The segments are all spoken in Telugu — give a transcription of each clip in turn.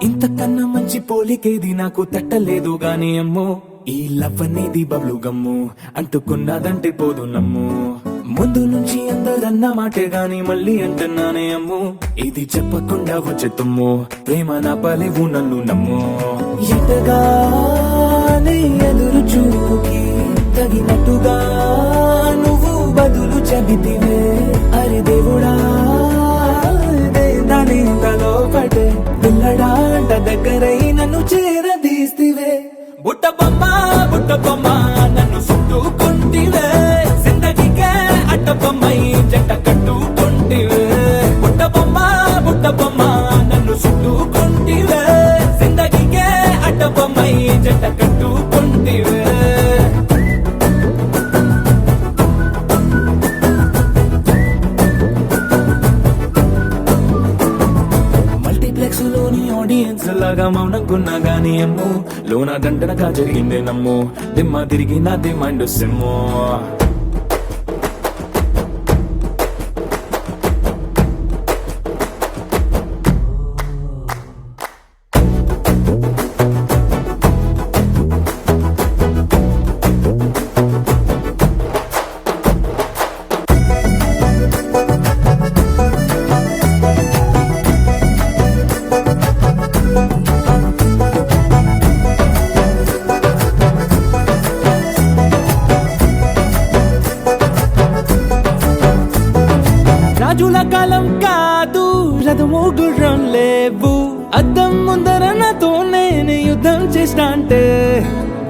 ఇంతకన్నా మంచి పోలికేది నాకు తట్టలేదు గాని అమ్మో, ఈ లవ్ అనేది బబ్లు గమ్ము అంటుకున్నదంటే పోదు నమ్ము. ముందు నుంచి అందరన్న మాటే గాని మళ్ళీ అంటున్నానే అమ్ము, ఇది చెప్పకుండా వచ్చే తుమ్ము, ప్రేమ నా పలేవు నన్ను నమ్ము. ఎటగానే ఎదురు చూపుకి తగినట్టుగా నువ్వు బదులు చెబితివే, అరే దేవుడా దానిలో పడే పిల్లడాంట దగ్గరై నన్ను చేరదీస్తివే. బుట్ట బొమ్మ నన్ను చుట్టుకుంటివే, జిందగీకే అడ్డ బొమ్మై జంట కట్టుకుంటివే. బుట్ట బొమ్మ నన్ను చుట్టుకుంటివే, జిందగీకే అడ్డ బొమ్మై జంట కట్టుకుంటివే. మల్టీప్లెక్స్ లోని ఆడియన్స్ లాగా మౌనంకున్నా గానీ అమ్ము, లోన దండనగా జరిగిందే నమ్ము, దిమ్మ తిరిగి నాది మైండ్ సిమ్ము. రాజుల కాలం కాదు, రథము గుర్రం లేవు, అద్దం ముందర నాతో నేను యుద్ధం చేస్తా అంటే,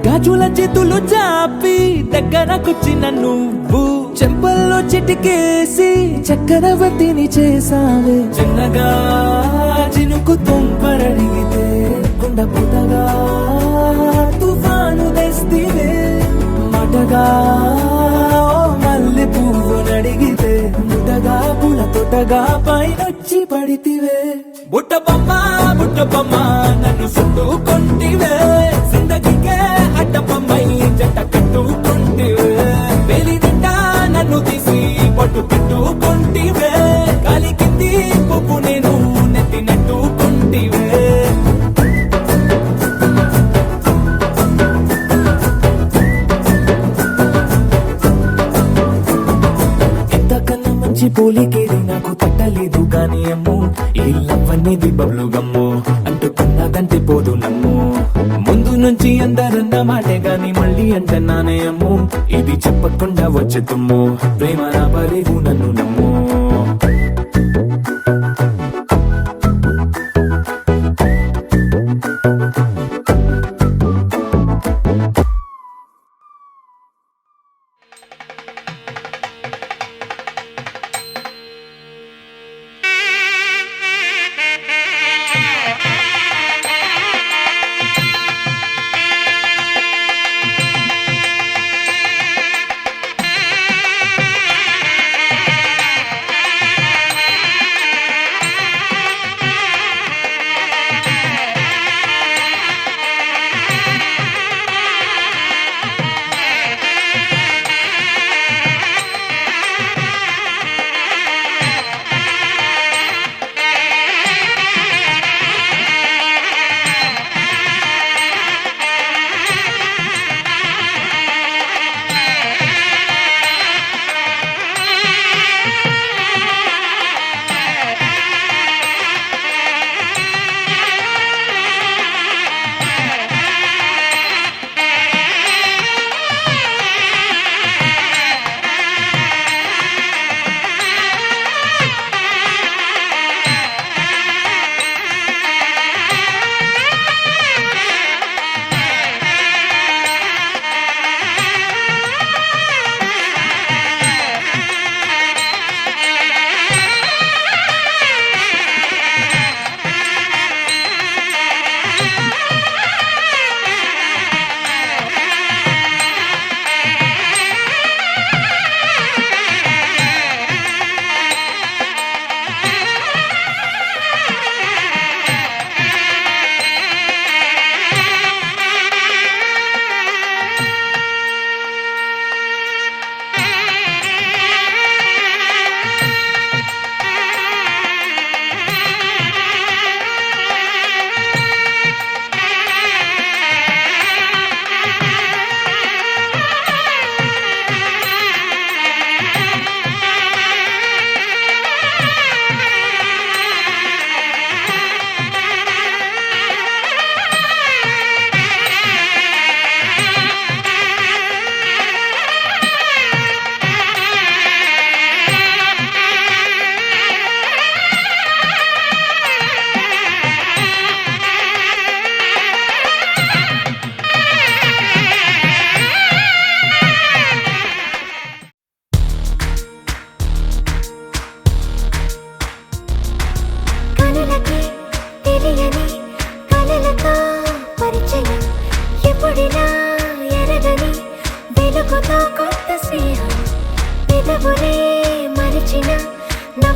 గాజుల చేతులు చాపి దగ్గరకొచ్చిన నువ్వు, చెంపల్లో చిటికేసి చక్రవర్తిని చేసావే. చిన్నగా చినుకు తుంపరడిగితే కుండ పుటగా తుఫాను తెస్తివే, మాటగా మల్లె పువ్వు నడిగితే ముటగా పుల తొటగా పైనొచ్చి పడితివే. బుట్ట బొమ్మ నన్ను చుట్టుకుంటివే, జిందగీకే అడ్డ బొమ్మై జంట కట్టుకుంటివే. వేలి నిండా నన్ను తీసి పట్టు పెట్టుకుంటివే, గాలి కింది పువ్వు నేను నెత్తినట్టుకుంటివే. పోలికేది నాకు తట్టలేదు గాని అమ్ము, ఈ లవ్ అనేది బబ్లు గమ్ము అంటుకున్నదంటే పోదు నమ్ము. ముందు నుంచి అందరన్న మాటే గాని మళ్ళీ అంటున్నానే అమ్ము, ఇది చెప్పకుండా వచ్చే తుమ్ము, ప్రేమ నా పలేవు నన్ను నమ్ము.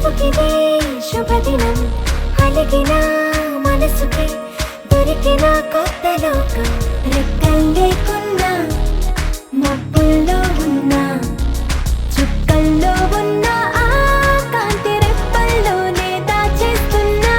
చూపుకిదే శుభదినం అలిగిన మనసుకి దొరికిన కొత్త లోకం రెక్కలు లేకున్నా మబ్బుల్లో ఉన్నా చుక్కల్లో ఉన్న ఆ కాంతి రెప్పల్లోనే దాచేస్తున్నా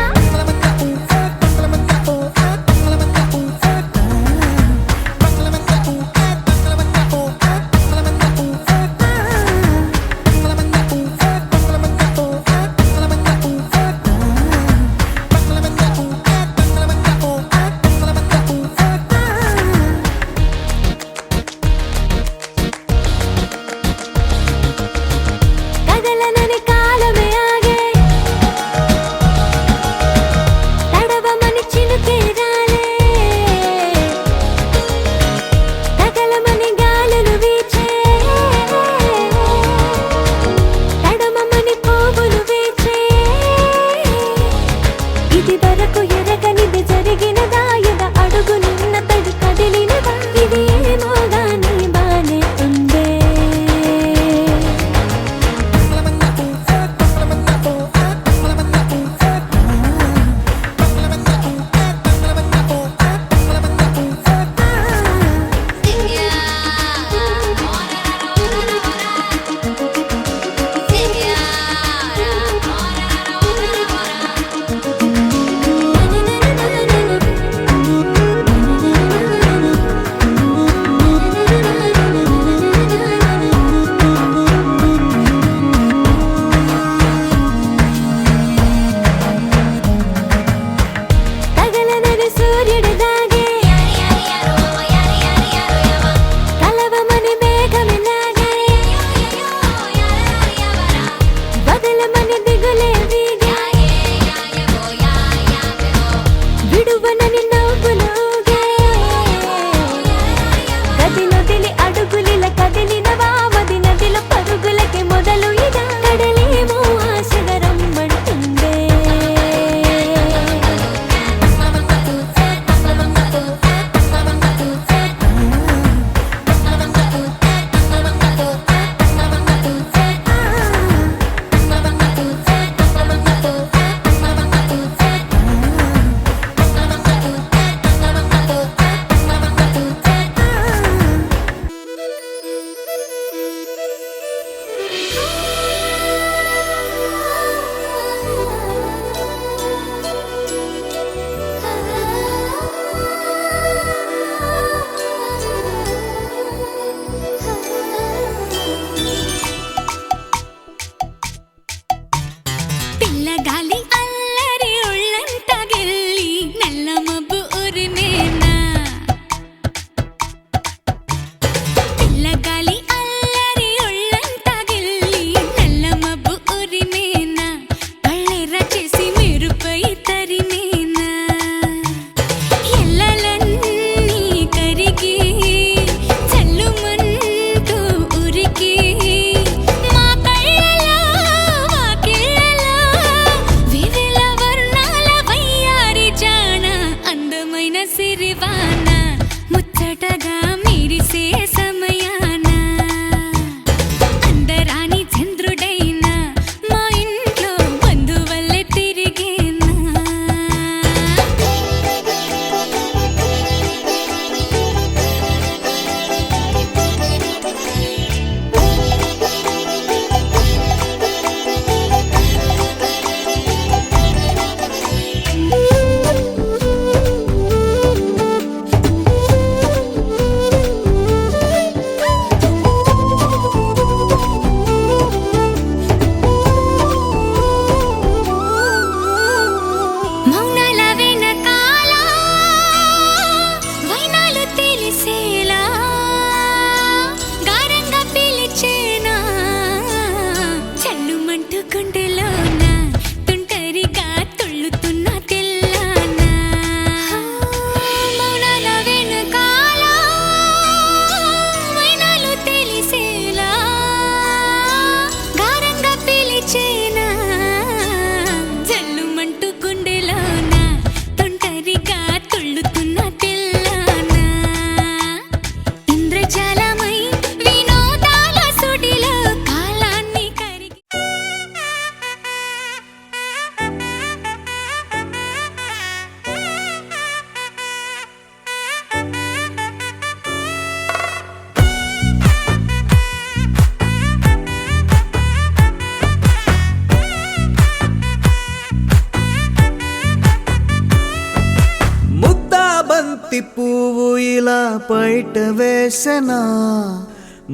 ఇలా బయట వేసెనా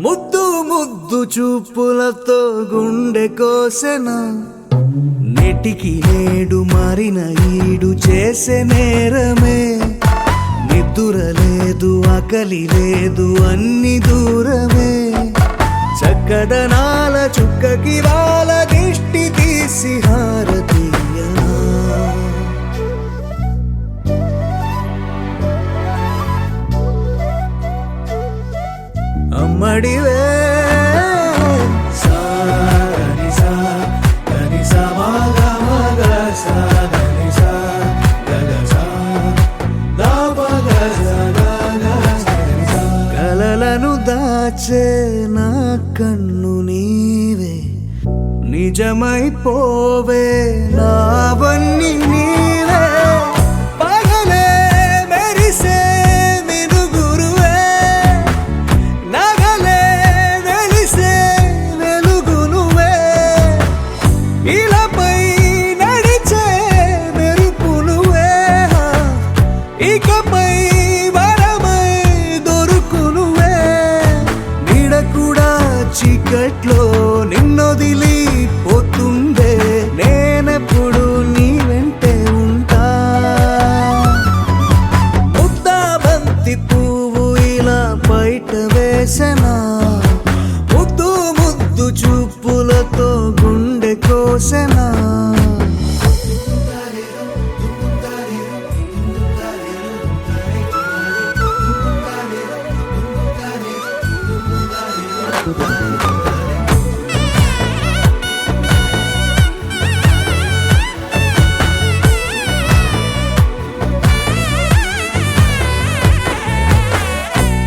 ముద్దు ముద్దు చూపులతో గుండె కోసెనా నెటికి నేడు మారిన ఈడు చేసే నేరమే నిద్దుర లేదు ఆకలి లేదు అన్ని దూరమే చక్కదనాల చుక్కకి వాళ్ళ దిష్టి తీసి హారతీయనా అమ్మడివే కలలను దాచే నా కన్ను నీవే నిజమైపోవే నావన్నీ నీవే పగలే మెరిసే మినుగురువే నగలే వెలిసే వెలుగునువే ఇలాపై నడిచే మెరుపునువే ఇకపై వరమై దొరుకునువే నీడ కూడా చీకట్లో నిన్నొదిలి పోతుందే నేనెప్పుడు నీ వెంటే ఉంటా ముద్దా బంతి పువ్వు ఇలా బయట వేసెనా ముద్దు ముద్దు చూపులతో గుండె కోసెనా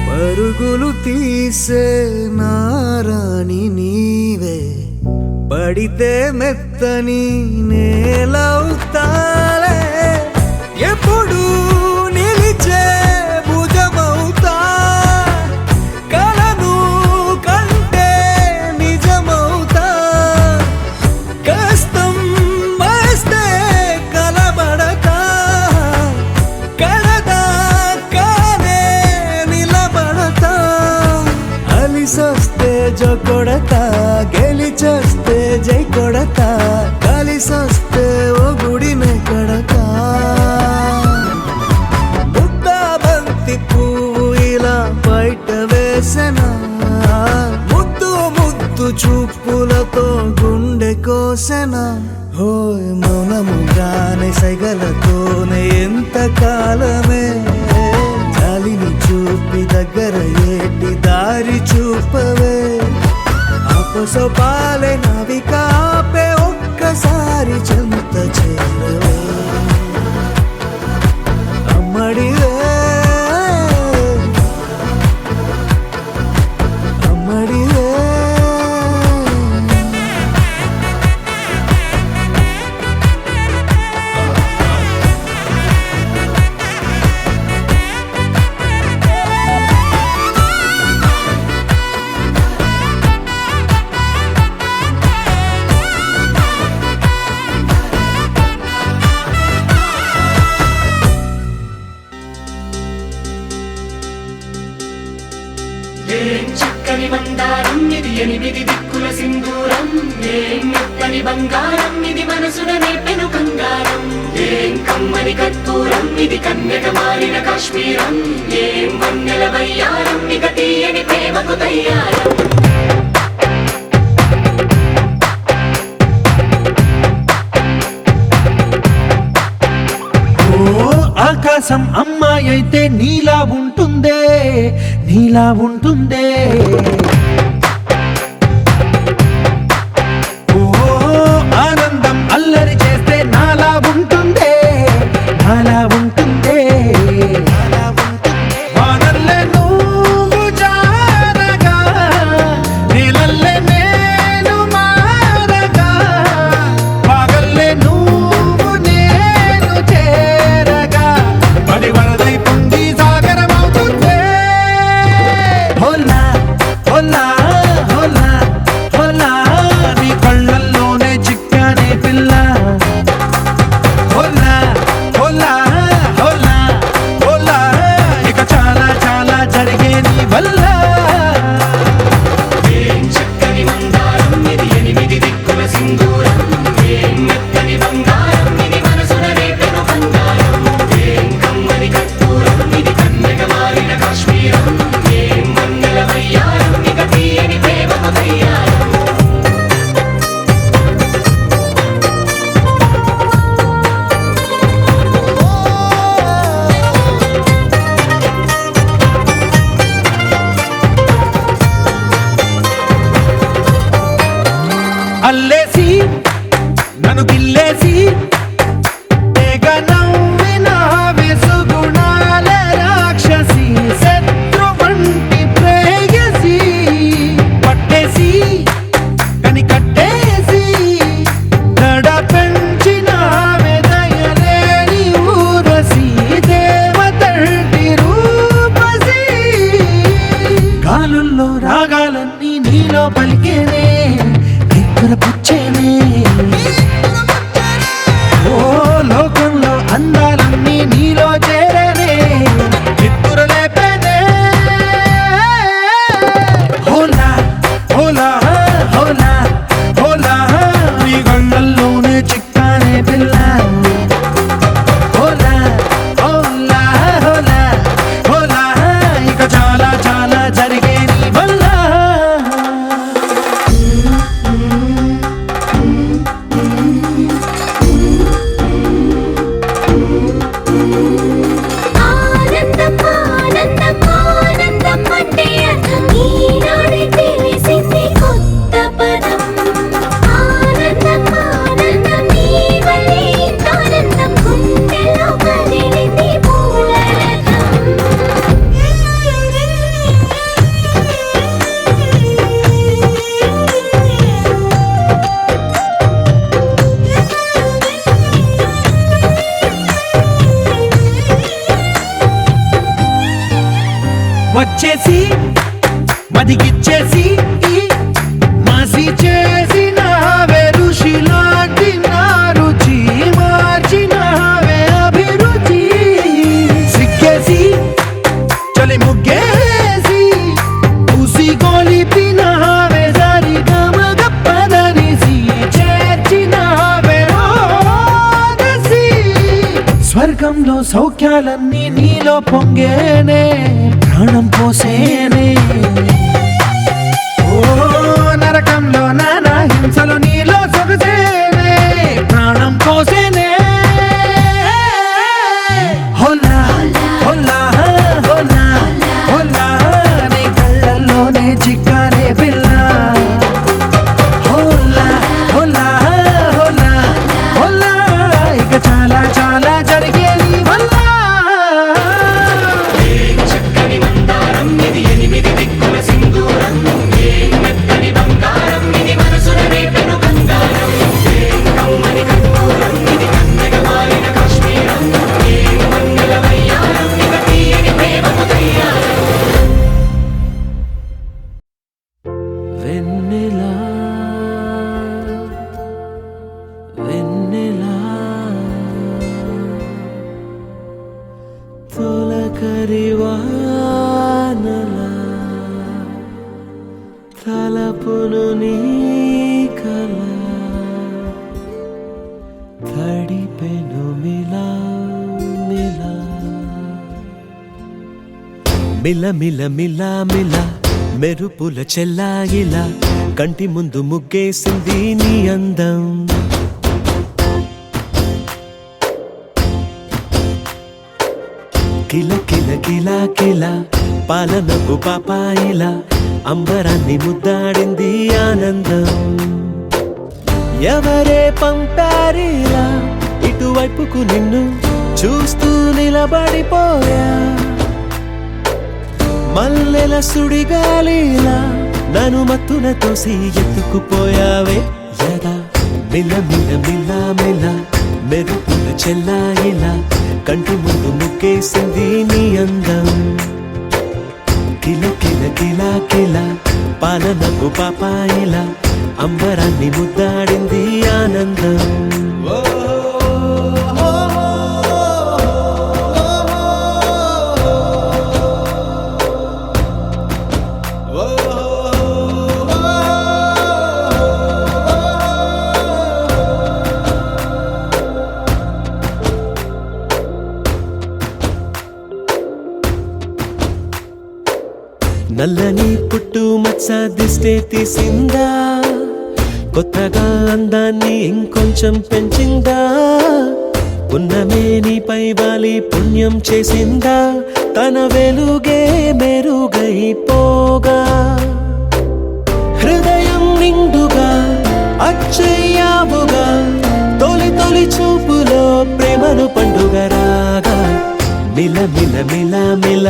పరుగులు తీసే నారాణి నీవే పడితే మెత్తని నేలవుతాలే ఎప్పుడు నిలిచే భుజమవుతా కలను కంటే నిజమవుతా కష్టం వస్తే కలబడతా కడదాకానే నిలబడతా అలిసొస్తే జో కొడతా గెలిచొస్తే జై కొడతా కలిసొస్తే ఓ గుడినే కడతా ముద్దా బంతి పువ్వు ఇలా బయట వేసెనా ముద్దు ముద్దు చూపులతో గుండె కోసెనా హోయ్ మౌనముగానే సైగలతోనే ఎంత కాలమే జాలిని చూపి దగ్గర ఏటి దారి చూపవే అపసోపాలే నవికాపే ఒక్కసారి చెంత చేరవే అమ్మడివే అమ్మడివే ఏం చక్కని మందారం ఇది ఎనిమిది దిక్కుల సింధూరం ఏం మెత్తని బంగారం ఇది మనసున నేపెను కంగారం ఏం కమ్మని కర్పూరం ఇది కన్యక మారిన కాశ్మీరం ఏం వన్నెల వయ్యారం ఇక తీయని ప్రేమకు తయ్యారం ఆకాశం అమ్మాయి అయితే నీలా ఉంటుందే నీలా ఉంటుందే ఓ ఆనందం అల్లరి చేస్తే నాలా ఉంటుందే నాలా ఉంటుందే వానల్లే నువ్వు జారగా నీలల్లే నేను మారగా పగల్లే నువ్వు నేను చేరగా పడి వరదై పొంగి సాగరమవుతుందే హోలా హోలా అల్లేసి నన్ను గిల్లేసి తెగ నవ్విన వెసుగుణాల రాక్షసి శత్రు వంటి ప్రేయసి పట్టేసి కని కట్టేసి దడ పెంచిన వెదయలేని ఊరసి దేవతంటి రూపసి గాలుల్లో రాగాలన్నీ నీలో పలికేనే పుచ్చేనే ఓ లోకంలో అందాలన్నీ నీలో చేరనే చిత్తురు లేపేనే హోలా హోలా హోలా హోలా నీ గంగల్లోనే చిక్కానే పిల్ల హోలా హోలా హోలా హోలా ఇక చాలా చాలా జరిగే నీ వల్ల ఆనందం ఆనందం ఆనందం అంటే అర్థం ఈనాడే తెలిసింది కొత్త పదం ఆనందం ఆనందం నీ వల్లే ఇంత ఆనందం గుండెలో కదిలింది పూల వచ్చేసి మదిగిచ్చేసి మాసి చేసిన ఋషిలాంటి నా రుచి మార్చినవే అభిరుచి సిగ్గేసి చలి ముగ్గేసి పూసి గొలిపినవే సరి గమగప్పదనిసి చేర్చినవే రోదసి స్వర్గంలో సౌఖ్యాలన్నీ నీలో పొంగేనే ప్రాణం పోసేనే ఓ నరకంలో నానా హింసలు నీలో సొగసేనే ప్రాణం పోసేనే హోలా హోలా హోలా హోలా నీ కళ్ళల్లోనే చిక్కానే పిల్ల హోలా హోలా హోలా హోలా ఇక చాలా చాలా జరిగే నీ వల్ల చక్కని మందారం ఇది ఎనిమిది దిక్కుల సింధూరం ఏం మెత్తని బంగారం ఇది మనసున రేపెను కంగారం ఏం కమ్మని కర్పూరం ఇది కన్నెగ మారిన కాశ్మీరం ఏం మంగళ వయ్యారం ఇక తీయని ప్రేమకు తయ్యారం వెన్నెలా వెన్నెలా తొలకరివానలా తలపును నీ కల తడిపెను మిలా మిలా మిల మిల మిల మిల మెరుపుల చెల్లాయిలా కంటి ముందు ముగ్గేసింది నీ అందం కిల కిల కిల కిల పాలనకు పాపాయిలా అంబరాన్ని ముద్దాడింది ఆనందం ఎవరే పంపారిలా ఇటువైపుకు నిన్ను చూస్తూ నిలబడిపోయా మల్లెల సుడిగాలిలా నన్ను మత్తున తోసి ఎత్తుకుపోయావే యదా మిల మిల మిల మిల మెరుపుల చెల్లాయిలా కంటి ముందు ముగ్గేసింది నీ అందం కిల కిల కిల కిల పాలనకు పాపాయిలా అంబరాన్ని ముద్దాడింది ఆనందం నల్లని పుట్టు మచ్చ దిష్టే తీసిందా కొత్తగా అందాన్ని ఇంకొంచెం పెంచిందా పున్నమే నీపై వాలి పుణ్యం చేసిందా తన వెలుగే మెరుగైపోగా హృదయం నిండుగా చెయ్యావుగా తొలి తొలి చూపులో ప్రేమను పండుగ రాగా మిల మిల మిల మిల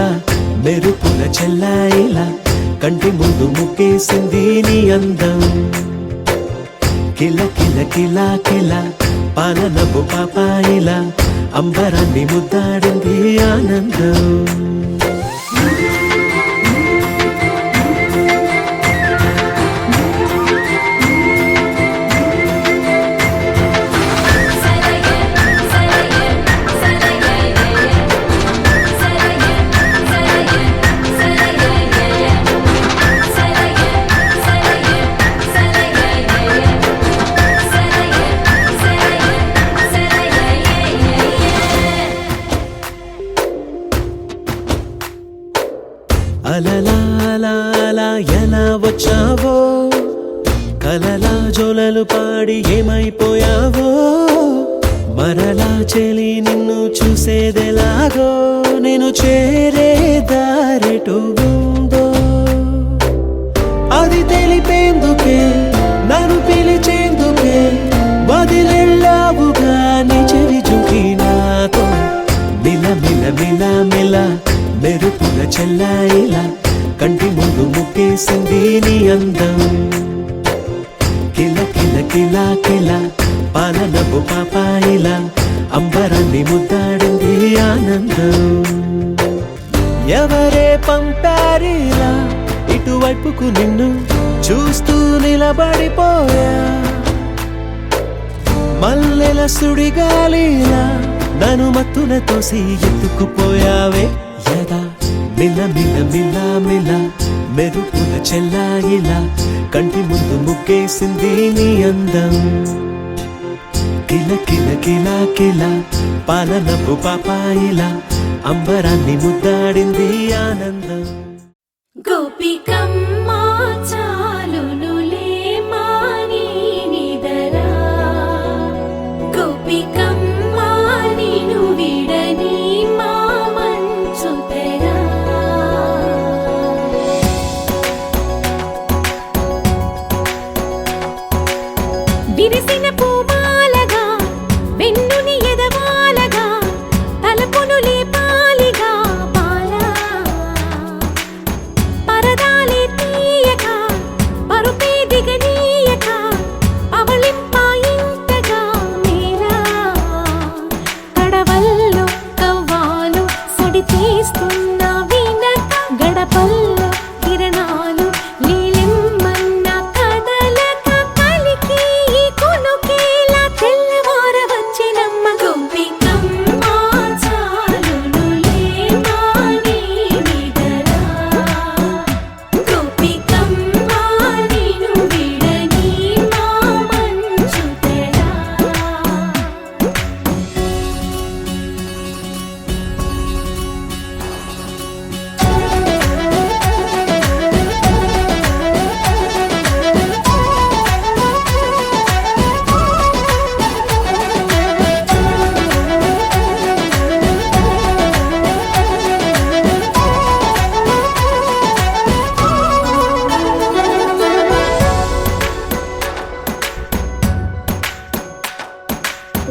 మెరుపుల చెల్లాయిలా కంటి ముందు ముక్కేసింది నీ అందం కిల కిల కిల కిల పాలనపు పాపాయిలా అంబరాన్ని ముద్దాడింది ఆనందం అలలా అలా అలా ఎలా వచ్చావో కలలా జోలలు పాడి ఏమైపోయావో మరలా చెలి నిన్ను చూసేదెలాగో నేను చేరే దారెటు ఉందో అది తెలిపేందుకే నన్ను పిలిచేందుకే వదిలెళ్ళావుగా నీ చెవి చూకి నాతో మిల మిల మిల మిల మెరుపుల చెల్లాయిలా కంటి ముందు ముక్కేసింది నీ అందం కిల కిల కిల కిల పాలనపు పాపాయిలా అంబరాన్ని ముద్దాడింది ఆనందం ఎవరే పంపారిలా ఇటువైపుకు నిన్ను చూస్తూ నిలబడిపోయా మల్లెల సుడిగాలిలా నన్ను మత్తున తోసి ఎత్తుకుపోయావే యదా మిల మిల మిల మిల మెరుపుల చెల్లాయిలా కంటి ముందు ముక్కేసింది నీ అందం కిల కిల కిల కిల పాలనపు పాపాయిలా అంబరాన్ని ముద్దాడింది ఆనందం గోపికమ్మ చాలునులే మాని నిదరా గోపికమ్మ నిను విడని మా మంచు తెరా విరిసిన పూమాలగా వెన్నుని ఎదవాలగా తలపును లేపాలిగా పాలా పరదాలే తీయక పరుపే దిగనీయక పవళింపాయింతగా మేరా కడవల్లో కవ్వాలు సడి చేస్తున్న వీణక గడపల్లో కిరణాలు లీలిమ్మన్న కదలక కలికి కొనుకేలా తెల్లవార వచ్చినమ్మ గోపికమ్మ చాలునులే మాని నిదరా గోపికమ్మ నిను విడని మా మంచు తెరా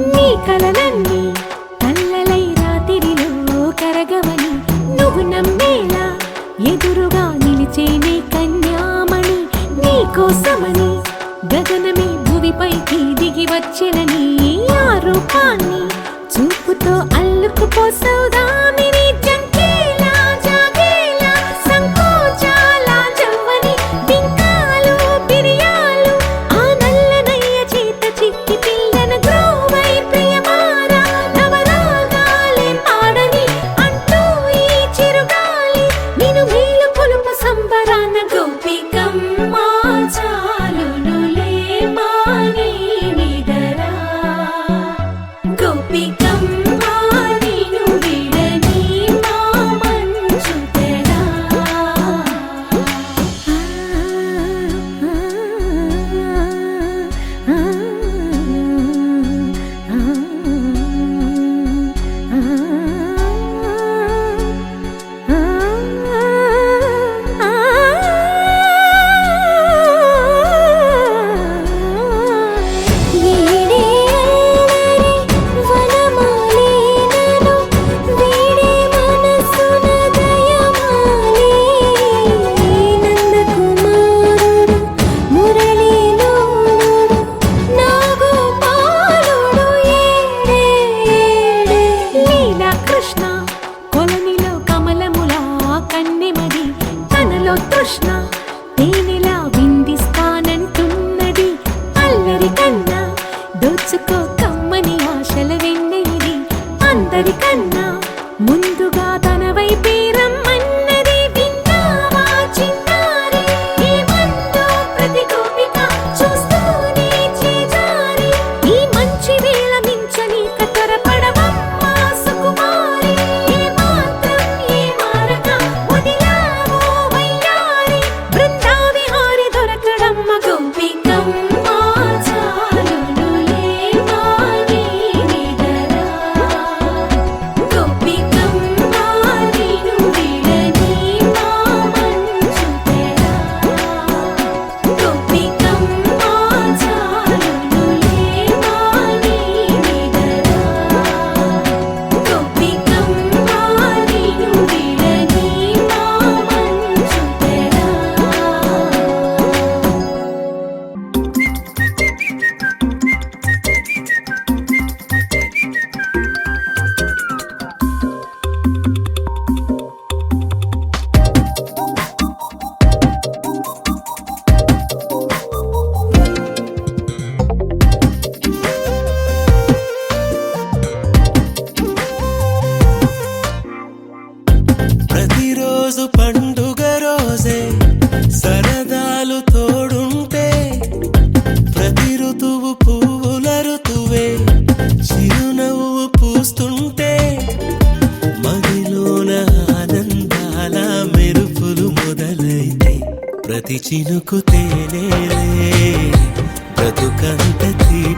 నీ కలలన్నీ కల్లలై రాత్రిలో కరగవని నువ్వు నమ్మేలా ఎదురుగా నిలిచేనే కన్యామణి నీ కోసమని గగనమే భువిపైకి దిగి వచ్చెనని ఆ రూపాన్ని చూపుతో అల్లుకుపోసౌదామిని జంకేలా జాగేలా సంకోచాల జవ్వని బింకాలు బిరియాలు ఆ నల్లనయ్య చేత చిక్కి పిల్లన గ్రోవై ప్రియమారా నవరాగాలే పాడని అంటూ ఈ చిరుగాలి నిన్ను మేలు కొలుపు సంబరాన గోపికమ్మ చాలునులే మాని నిదరా గోపికమ్మ నిను విడని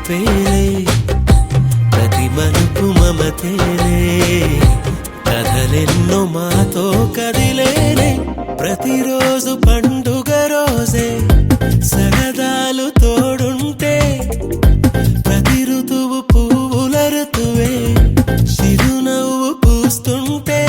తీపేలే ప్రతి మలుపు మమతేలే కథలెన్నో మాతో కదిలేనే ప్రతిరోజు పండుగ రోజే సరదాలు తోడుంటే ప్రతి ఋతువు పువ్వుల ఋతువే చిరునవ్వు పూస్తుంటే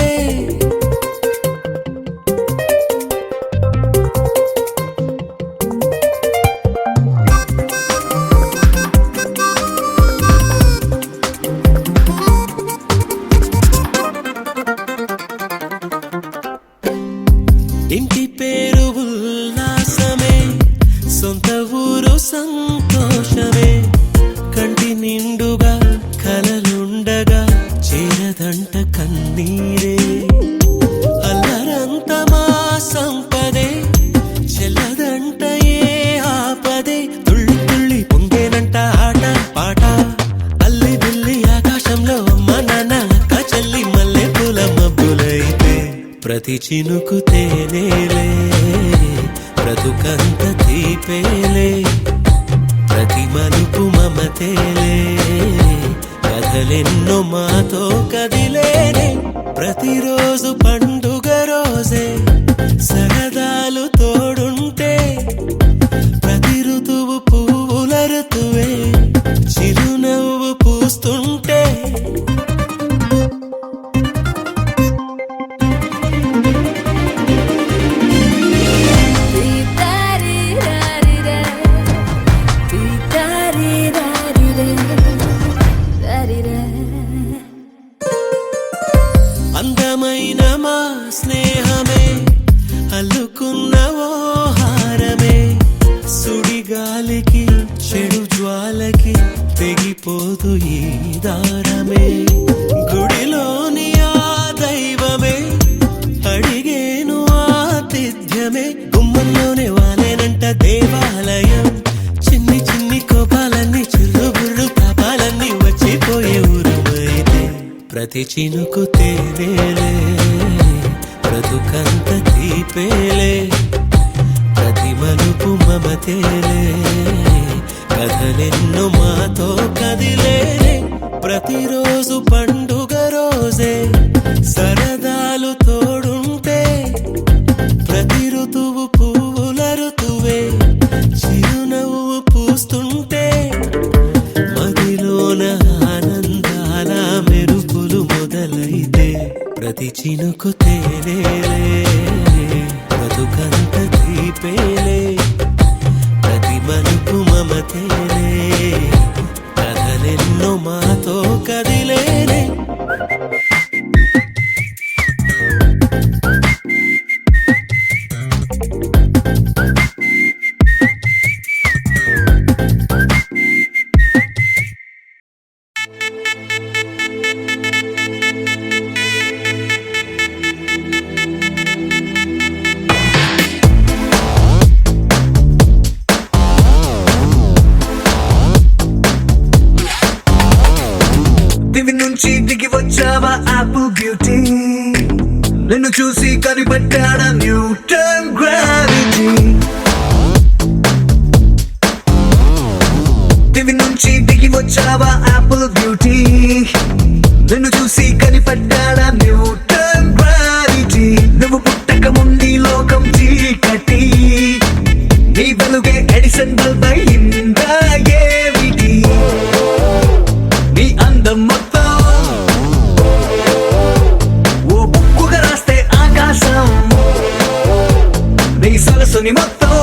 ఇంటి పేరు ఉల్లాసమే సొంత ఊరు సంతోషమే కంటి నిండుగా కలలుండగా చేరదంట కన్నీరే అల్లరంత మా సంపదే చెల్లదంట ఏ ఆపదే తుళ్ళి తుళ్ళి పొంగేనంట ఆట పాట అల్లి బిల్లి ఆకాశంలో అమ్మ నాన్న అక్క చెల్లి మల్లె పూల మబ్బులైతే ప్రతి చినుకు తేనేలే బ్రతుకంత తీపేలే ప్రతి మలుపు మమతేలే కథలెన్నో మాతో కదిలేనే ప్రతిరోజు పండుగ రోజే సరదాలు తోడుంటే ప్రతి ఋతువు పువ్వుల ఋతువే చిరునవ్వు పూస్తుంటే అందమైన మా స్నేహమే అల్లుకున్న ఓ హారమే సుడిగాలికి చెడు జ్వాలకి తెగిపోదు ఈ దారమే గుడిలోని ఆ దైవమే అడిగేను ఆతిథ్యమే గుమ్మంలోనే వాలేనంట దేవాలయం చిన్ని చిన్ని కోపాలన్నీ చిరుబుర్రు పాపాలన్నీ వచ్చిపోయే ఊరుమైతే ప్రతి చినుకు తేనేలే బ్రతుకంత తీపేలే ప్రతి మలుపు మమతేలే కథలెన్నో మాతో కదిలేనే ప్రతిరోజు పండుగ రోజే సరదాలు తోడుంటే ప్రతి ఋతువు పువ్వుల ఋతువే చిరునవ్వు పూస్తుంటే మదిలోన ఆనందాల మెరుపులు మొదలైతే ప్రతి చినుకు తేనేలే బ్రతుకంత తీపేలే ప్రతి మలుపు మమతేలే కథలెన్నో మాతో కదిలేనే దివి నుంచి దిగి వచ్చావా ఆపిల్ బ్యూటీ నిన్ను చూసి కనిపెట్టాడా న్యూటన్ గ్రావిటీ దివి నుంచి దిగి వచ్చావా ఆపిల్ బ్యూటీ నిన్ను చూసి కనిపెట్టాడా న్యూటన్ గ్రావిటీ నువ్వు పుట్టక ముందు లోకం చీకటి నీ వెలుగే ఎడిసన్ బల్బ్ అయిందా ఏమిటి నీ అందం మొత్తం ఓ బుక్కుగా రాస్తే ఆకాశం నీ సరస్సుని మొత్తం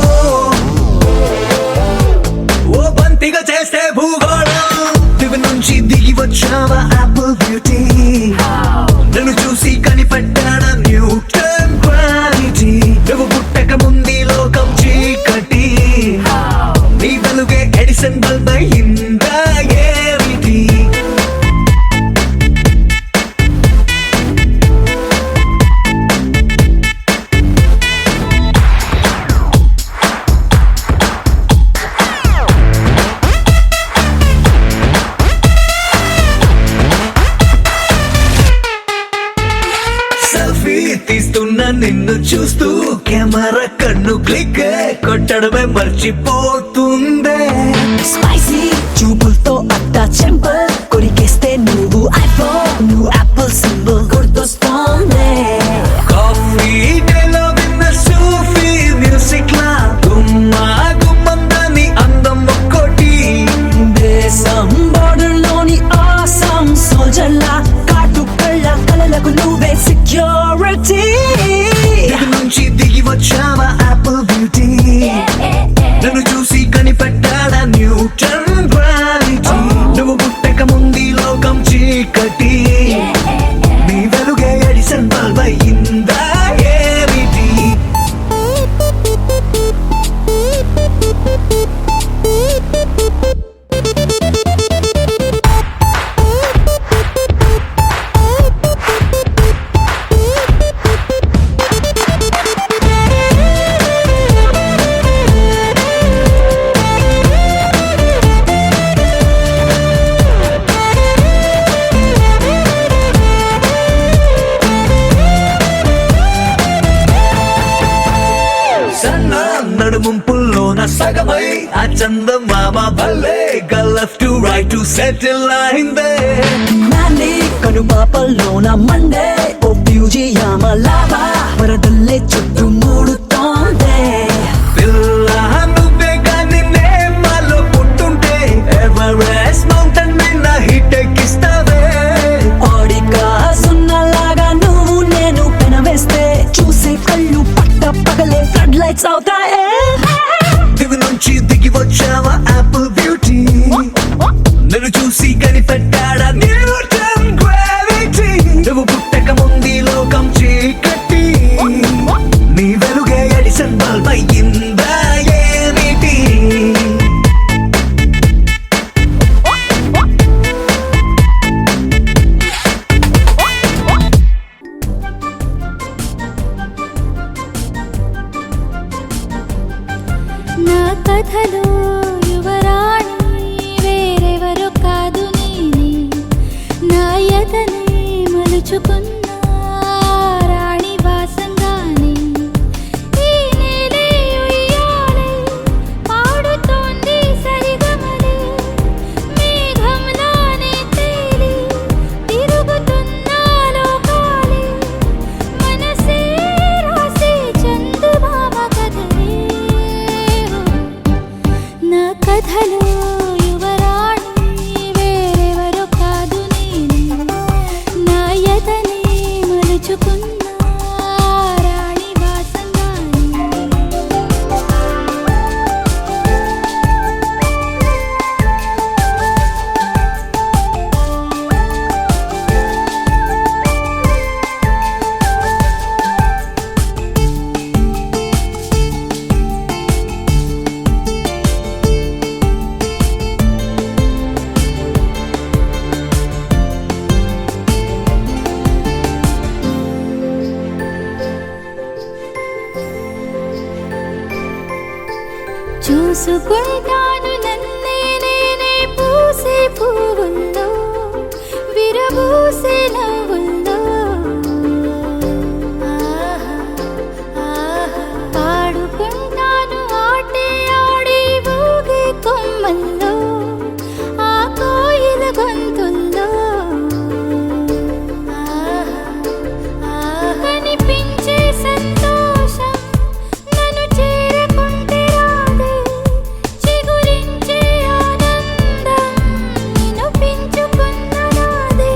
ఓ బంతిగా చేస్తే భూగోళం దివి నుంచి దిగి వచ్చావా ఆపిల్ బ్యూటీ నన్ను చూసి కనిపెట్టాడా న్యూటన్ గ్రావిటీ నువ్వు పుట్టక ముందు లోకం చీకటి నీ వెలుగే ఎడిసన్ బల్బ్ అయిందా ఏమిటి సెల్ఫీ తీస్తున్న నిన్ను చూస్తూ కెమెరా కన్ను క్లిక్ కొట్టడమే మర్చిపోతుందే. స్పైసీ చూపులతో అట్టా చెంపల్ కొరికేస్తే నువ్వు ఐఫోన్ నువ్వు యాపిల్ సింబల్ గుర్తొస్తోంది. కాఫీ డేలో విన్న సూఫీ మ్యూజిక్ లా గుమ్మా గుమ్మందని అందం ఒక్కోటి. దేశం బోర్డర్ లోని ఆసాం సోల్జర్లా కాటు కళ్ళ కలలకు నువ్వే సెక్యూరిటీ. దిగు నుంచి దిగి వచ్చావా యాపిల్ బ్యూటీ, నన్ను చూసి కనిపెట్టాడా న్యూటన్ గ్రావిటీ. నువ్వు పుట్టక ముందు లోకం చీకటి, నీ వెలుగే ఎడిసన్ బల్బ్ అయిందా ఏమిటి? సన్న నడుముంపుల్లోన సగమై ఆ చందమామ భలే left to right to settle అయిందే. నాని కనుపాపల్లోన మండే ఓ బ్యూజియామ లావా వరదల్లే చుట్టూ మూడుతోందే. పిల్ల నువ్వే గాని నేమాలో పుట్టుంటే ఎవరెస్ట్ మౌంటైన్ మీద హిట్ ఎక్కిస్తావే. ఆడిగా సున్నలాగా నువ్వు నేను పెనవేస్తే చూసే కళ్ళు పట్ట పగలే ఫ్లడ్ లైట్స్ అవుతాయే. దిగు నుంచి దిగి వచ్చావా యాపిల్ బ్యూటీ, నన్ను చూసి కనిపెట్టాడా న్యూటన్ గ్రావిటీ. నువ్వు పుట్టక ముందు లోకం చీకటి, నీ వెలుగే ఎడిసన్ బల్బ్ అయ్యిందా ఏమిటి? నా కథలో యువరాణి వేరెవరు కాదు నేనే, నా యతనే మలుచుకున్న రాణి వాసంగానే. ఈ నేలే ఉయ్యాలే పాడుతోంది సరిగమలే, మేఘంలానే తేలి తిరుగుతున్న లోకాలే. మనసే రాసే చందమామ కథలే, నా కథలో యువరాణి వేరెవరు కాదు నేనే, నా యతనే మలుచుకున్న రాణి వాసంగానే. చూసుకుంటాను నన్నే నేనే పూసే పువ్వుల్లో విరబూసే నవ్వుల్లో. ఆహా, ఆహా. పాడుకుంటాను ఆటే ఆడి ఊగే కొమ్మల్లో ఆ కోయిల గొంతుల్లో. ఆహా, ఆహా. కనిపించే సంతోషం నన్ను చేరకుంటే రాదే, చిగురించే ఆనందం నిన్ను పెంచుకున్న నాదే.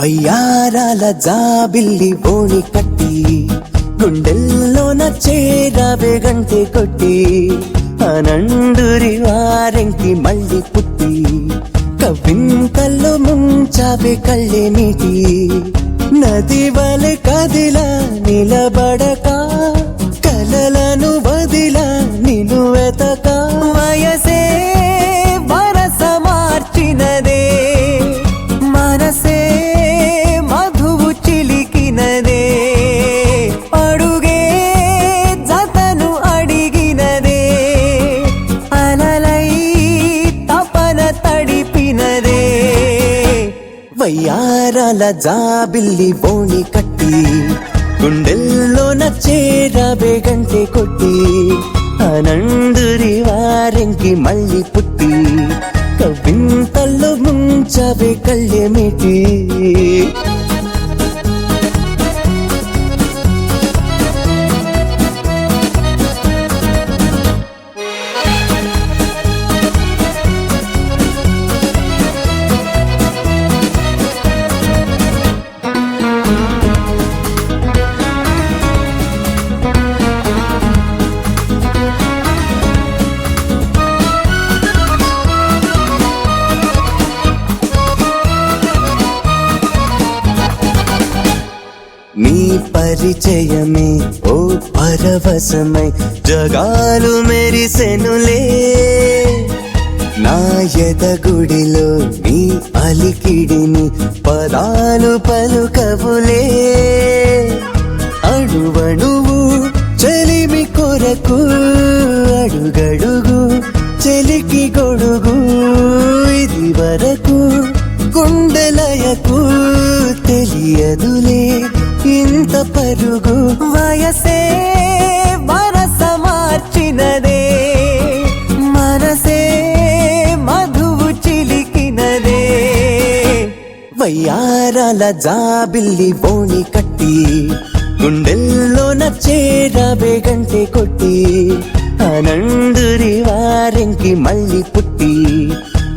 వయ్యారాల జాబిల్లి బోణి కట్టి గుండెల్లోన చేరావే గంటే కొట్టి అనండురి వారెంకి మళ్ళీ పుట్టి కవింతల్లో ముంచావే కళ్ళే నీటి నది వలె కదిలా నిలబడక కలలను వదిలా నిన్ను వెతక వయసే వరస మార్చినదే మనసే మధువు చిలికినదే అడుగే జతను అడిగినదే అలలై తపన తడిపినదే వయ్యారాల జాబిల్లి బోణి కట్టి గుండెల్లోన చేరావే గంటే కొట్టి అనండురి వారెంకి మళ్ళీ పుట్టి కవింతల్లో ముంచవే కళ్ళేమిటి నీ పరిచయమే ఓ పరవశమై జగాలు మెరిసెనులే నా ఎదగుడిలో నీ అలికిడిని పదాలు పలుకవులే అణువణువు చెలిమి కొరకు అడుగడుగు చెలికి గొడుగు ఇది వరకు గుండెలయకు తెలియదులే ఇంత పరుగు వయసే వరస మార్చినదే మనసే మధువు చిలికినదే వయ్యారాల జాబిల్లి బోణి కట్టి గుండెల్లోన చేరావే గంటే కొట్టి అనండురి వారెంకి మళ్ళీ పుట్టి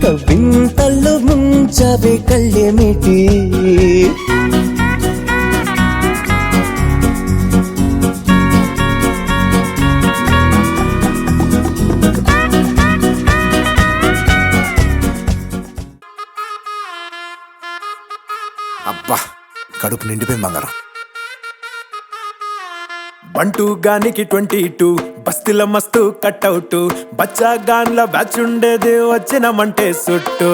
కవింతల్లో ముంచవే కళ్ళేమిటి అబ్బా కడుపు నిండిపోయింది బంగారం. బంటూ గానికి 22 బస్తీల మస్తు కట్అవుట్ బచ్చా గాన్ల బ్యాచ్ ఉండేది వచ్చినమంటే సుట్టు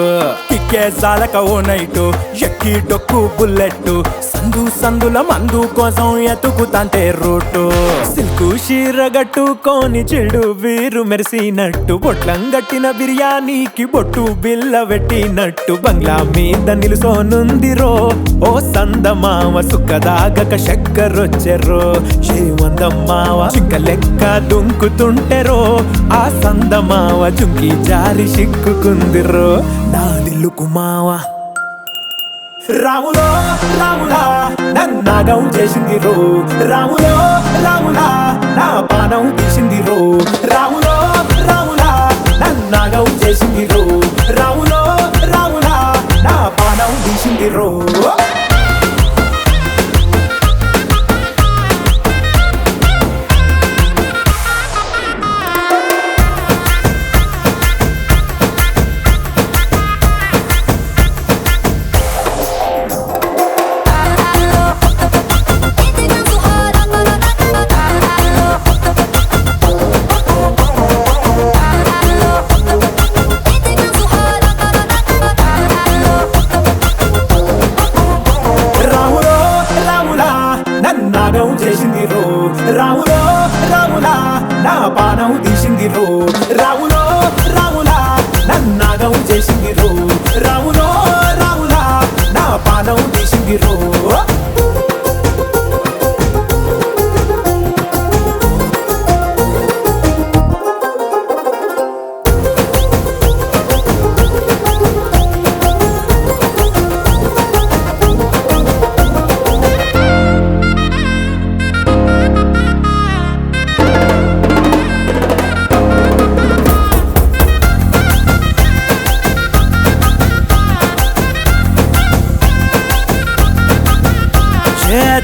కిక్కే సాలక ఓ నైటు ఎక్కి డొక్కు బుల్లెట్ సందు సందుల మందు కోసం ఎతుకుతాంటే రూటు సిల్కు షీరగట్టుకోని చెడు వీరు మెరిసినట్టు బొట్లం గట్టిన బిర్యానీకి బొట్టు బిల్ల పెట్టినట్టు బంగ్లా మీద నిలుసోనుందిరో ఓ సందమావ సుక్కదాగక చక్కరొచ్చెరో శ్రీమందమ్మావ చింక లెక్క దుంకుతుంటెరో ఆ సందమావ చుంకి జారి సిక్కుకుందిరో నా దిల్లుకు మావా రాములో రాములా నన్నాగం చేసింది రో రాములో రాములా నా పానం తీసింది రో రాములో రాములా నన్నాగం చేసింది రో రాములో రాములా నా పానం తీసింది రో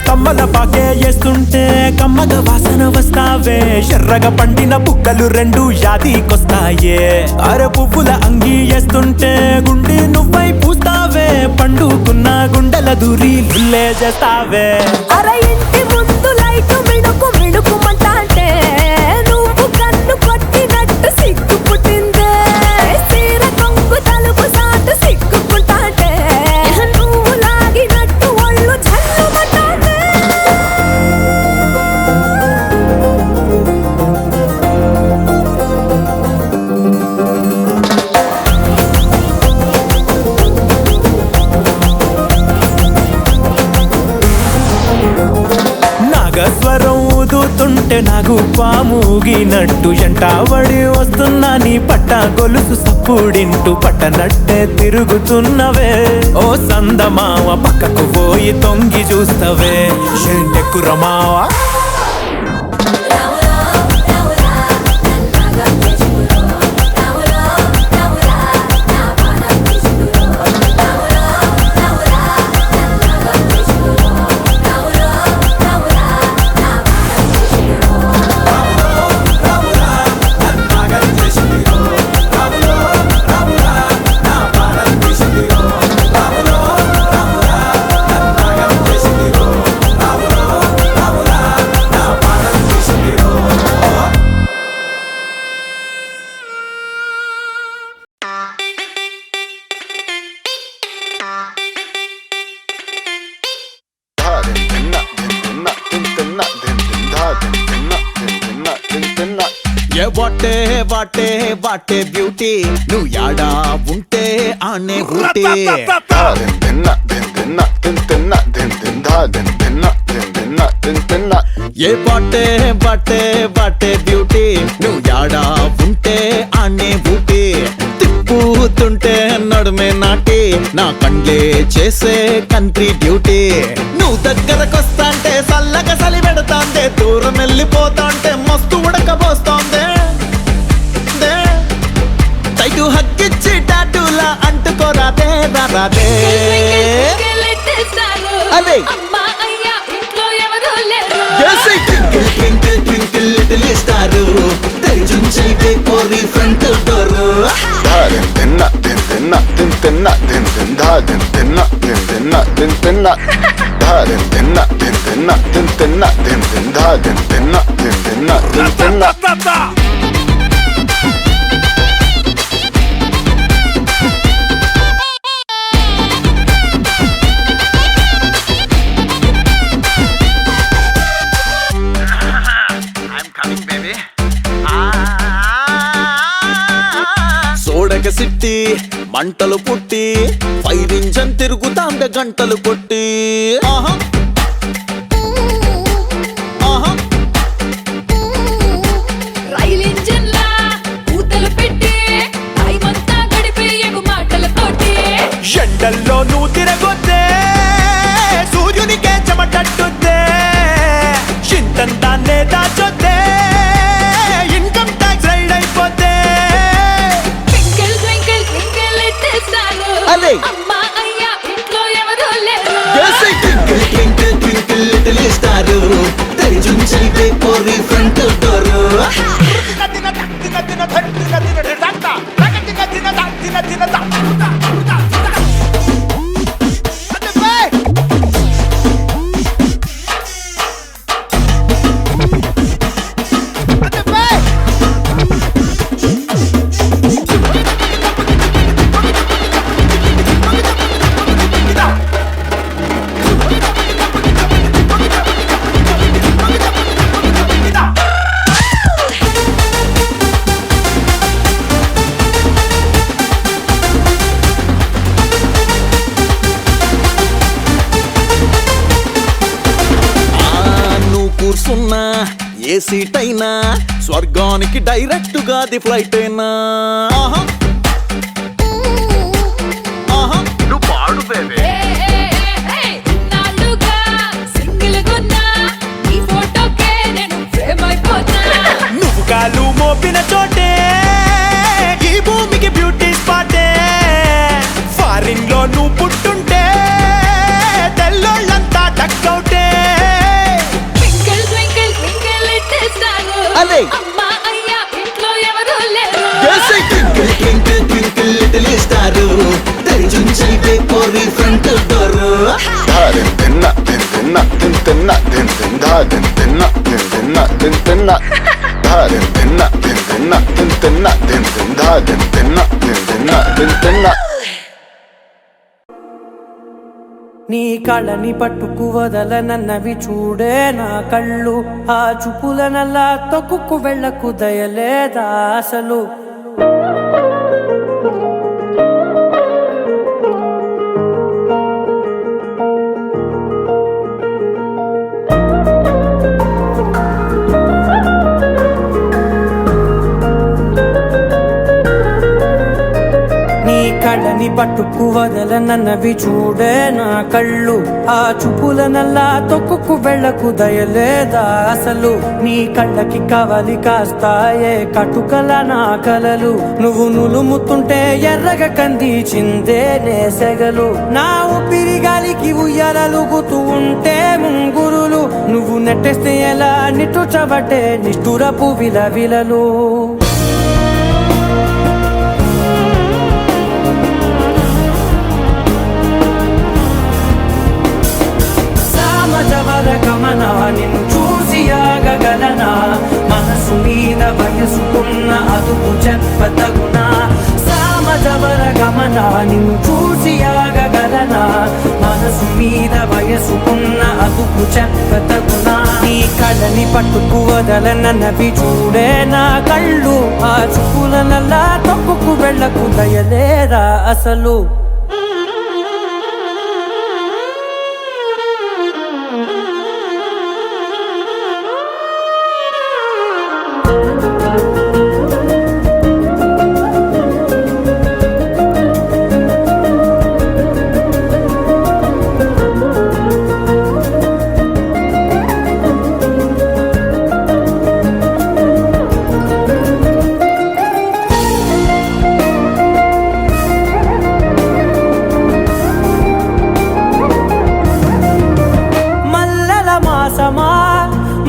తమ్మల పాకే వేస్తుంటే కమ్మగ వాసన వస్తావే ఎర్రగా పండిన బుక్కలు రెండు యాదికొస్తాయే అర పువ్వుల అంగి వేస్తుంటే గుండె నువ్వై పూస్తావే పండుకున్న గుండెల దూరి లుల్లే చేస్తావే అర ఇంటి ముందు లైట్ మిణుకు మిణుకుమంటే నువ్వు కన్ను కొట్టినట్టు సిగ్గు పుట్టిందే చీర కొంగు తలుపు సాటు సిగ్గుకుంటాంటే నువ్వు లాగినట్టు ఒళ్ళు జల్లుమంటాంటే నాగస్వరం ఊదుతుంటే నాకు పాముగినట్టు ఎంటావడి వస్తున్నా నీ పట్ట గొలుసు సప్పుడింటూ పట్టనట్టే తిరుగుతున్నవే ఓ సందమావ పక్కకు పోయి తొంగి చూస్తవే ఏంటెక్కురమావా వాటే వాటే వాటే బ్యూటీ నువ్వు యాడా ఉంటే ఆనే ఊటీ ఏ వాటే వాటే వాటే బ్యూటీ నువ్వు యాడా ఉంటే ఆనే ఊటీ తిప్పుతుంటే నడుమే నాటి నా కండ్లే చేసే కంట్రీ డ్యూటీ నువ్వు దగ్గరకొస్తాంటే సల్లగా సలి పెడతాందే దూరం వెళ్ళిపోతాంటే మస్తు ఉడకబోస్తోందే తైటు హక్కిచ్చి టాటూలా అంటుకోరాదే రాదే అదే twinkle twinkle twinkle little star తెరిచుంచైతే కోరి ఫ్రంట్ డోర్ సోడక సిట్టి మంటలు పుట్టి ఫైర్ ఇంజన్ తిరుగుతాందే గంటలు కొట్టి ఆహా ఆహా రైల్ ఇంజిన్ లా ఊతలు పెట్టి టైమంతా గడిపేయకు మాటలతోటి ఎండల్లో నువ్వు తిరగొద్దే సూర్యునికే చెమటట్టుద్దే చింతంతాన్నే దాచొద్దే ఇన్కమ్ ట్యాక్స్ రైడ్ అయిపోతే twinkle twinkle twinkle little star అదే అమ్మా అయ్యా ఇంట్లో ఎవరూ లేరు twinkle twinkle twinkle little star తెరిచుంచైతే కోరి ఫ్రంట్ డోర్ కూర్చున్నా ఏ సీట్ అయినా స్వర్గానికి డైరెక్ట్ గా ది ఫ్లైట్ అయినా ఆహా ఆహా నువ్వు పాడు బేబీ నాలుగా సింగిల్ గున్నా ఈ ఫోటోకే నేను ఫ్రేమ్ అయిపోతా నువ్వు కాలు మోపిన చోటే ఈ భూమికి బ్యూటీ స్పాటే ఫారిన్ లో నువ్వు పుట్టుంటే తెల్లోళ్ళంతా టక్కౌటే धा दिन तिन्ना दिन तिन्ना दिन तिन्ना दिन दिन धा दिन तिन्ना दिन तिन्ना दिन तिन्ना धा दिन तिन्ना दिन तिन्ना दिन तिन्ना दिन दिन धा दिन तिन्ना दिन तिन्ना दिन तिन्ना నీ కళ్ళని పట్టుకు వదలనన్నవి చూడే నా కళ్ళు ఆ చూపులనల్లా తొక్కుకు వెళ్ళకు దయలేదా అసలు కళ్ళని పట్టుకు వదలనన్నవి చూడే నా కళ్ళు ఆ చూపులనల్లా తొక్కుకు వెళ్ళకు దయలేదా అసలు నీ కళ్ళకి కవలి కాస్తాయే కటుకల నా కలలు నువ్వు నులుముతుంటే ఎర్రగా కందిచిందే నేసెగలు నా ఊపిరి గాలికి ఉయ్యాలలుగుతూ ఉంటే ముంగురులు నువ్వు నెట్టేస్తే ఎలా నిట్టుచబట్టే నిష్ఠురపు విలవిలలు గమనా నిన్ను చూసి ఆగగలనా మనసు మీద వయసుకున్న అదుపు చెప్పతగునా సామజవర గమనా నిన్ను చూసి ఆగగలనా మనసు మీద వయసుకున్న అదుపు చెప్పతగునా నీ కళ్ళని పట్టుకు వదలనన్నవి చూడే నా కళ్ళు ఆ చూపులనల్లా తొక్కుకు వెళ్ళకు దయలేరా అసలు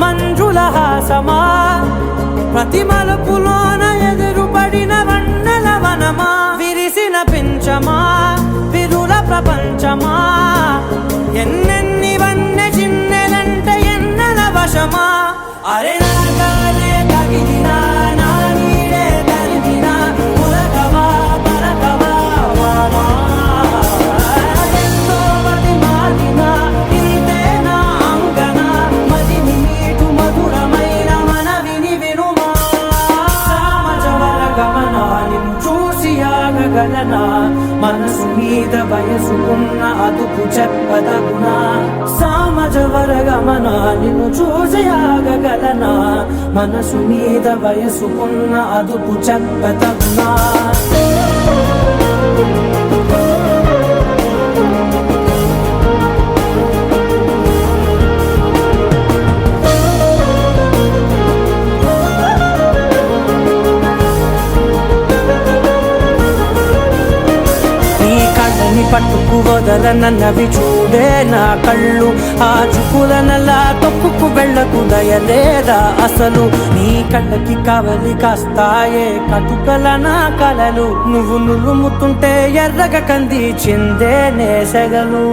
మంజుల హాసమా ప్రతి మలుపులోన ఎదురుపడిన వన్నెల వనమా విరిసిన పించమా విరుల ప్రపంచమా ఎన్నెన్ని వన్నె చిన్నెలంటే ఎన్నెల వశమా అరే నాగాలే తగిలినా నా నీడే తరిమినా పులకవా పలకవా వామా ఎంతో మది మారినా ఇంతే నా అంగన మదిని నీటు మధురమైన మనవిని వినుమా సామజవర గమనా నిన్ను చూసి ఆగగలనా మనసు మీద వయసుకున్న అదుపు చెప్పదగునా సామజవర గమనా నిన్ను చూసి ఆగగలనా మనసు మీద వయసుకున్న అదుపు చెప్పదగునా పట్టుకు వదలనన్నవి చూడే నా కళ్ళు ఆ చూపులనల్లా తొక్కుకు వెళ్ళకు దయలేదా అసలు నీ కళ్ళకి కవలి కాస్తాయే కటుకల నా కలలు నువ్వు నులుముతుంటే ఎర్రగా కందిచిందే నేసెగలు